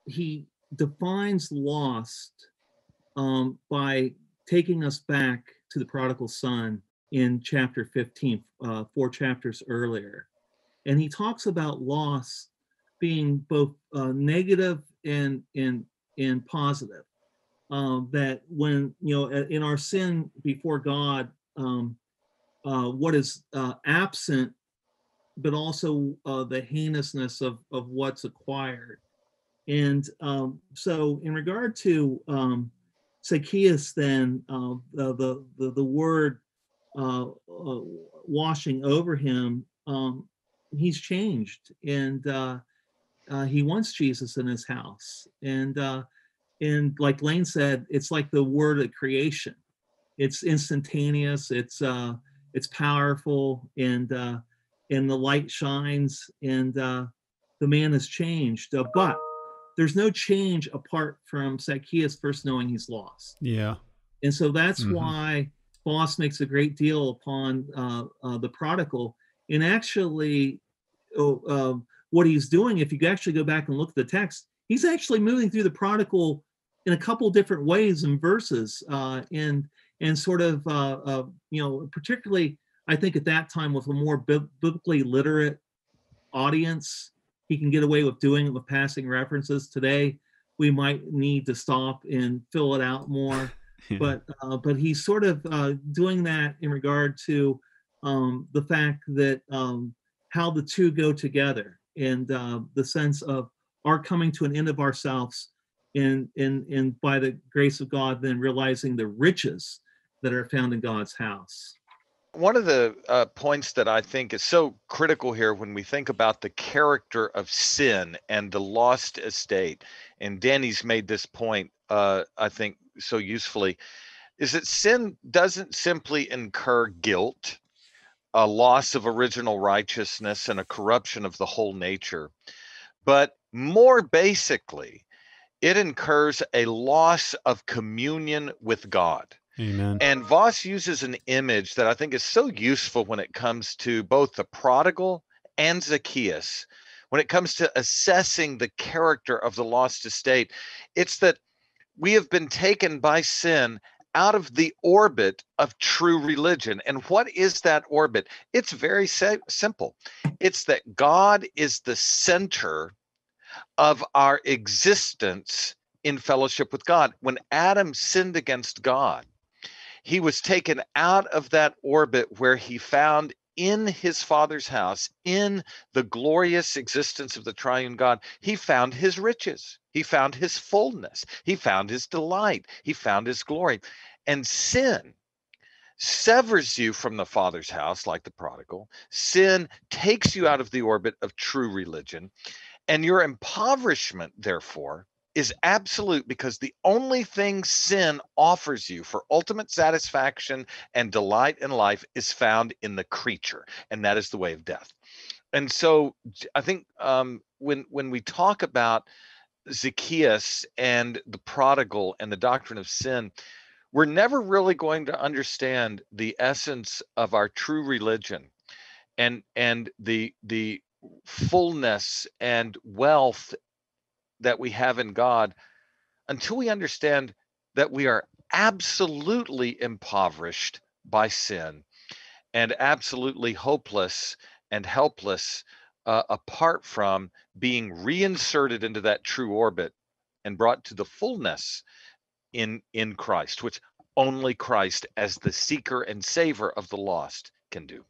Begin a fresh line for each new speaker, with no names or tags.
he defines lost by taking us back to the prodigal son in chapter 15, 4 chapters earlier. And he talks about loss being both negative and positive. That when, in our sin before God, what is absent, but also the heinousness of what's acquired. And so in regard to Zacchaeus, then the word washing over him, he's changed, and he wants Jesus in his house. And like Lane said, it's like the word of creation. It's instantaneous. It's powerful, and the light shines, and the man has changed. But there's no change apart from Zacchaeus first knowing he's lost.
Yeah.
And so that's why Vos makes a great deal upon the prodigal. And actually, what he's doing, if you actually go back and look at the text, he's actually moving through the prodigal in a couple different ways and verses, and sort of, particularly, I think at that time with a more biblically literate audience, he can get away with doing it with passing references. Today, we might need to stop and fill it out more. Yeah. But he's sort of doing that in regard to the fact that how the two go together, and the sense of our coming to an end of ourselves, and by the grace of God, then realizing the riches that are found in God's house.
One of the points that I think is so critical here when we think about the character of sin and the lost estate, and Danny's made this point, I think, so usefully, is that sin doesn't simply incur guilt, a loss of original righteousness, and a corruption of the whole nature, but more basically, it incurs a loss of communion with God.
Amen.
And Vos uses an image that I think is so useful when it comes to both the prodigal and Zacchaeus. When it comes to assessing the character of the lost estate, it's that we have been taken by sin out of the orbit of true religion. And what is that orbit? It's very simple. It's that God is the center of our existence in fellowship with God. When Adam sinned against God, he was taken out of that orbit where he found in his Father's house, in the glorious existence of the triune God, he found his riches. He found his fullness. He found his delight. He found his glory. And sin severs you from the Father's house like the prodigal. Sin takes you out of the orbit of true religion. And your impoverishment, therefore, is absolute, because the only thing sin offers you for ultimate satisfaction and delight in life is found in the creature, and that is the way of death. And so I think when we talk about Zacchaeus and the prodigal and the doctrine of sin, we're never really going to understand the essence of our true religion and the fullness and wealth that we have in God until we understand that we are absolutely impoverished by sin and absolutely hopeless and helpless apart from being reinserted into that true orbit and brought to the fullness in Christ, which only Christ, as the seeker and saver of the lost, can do.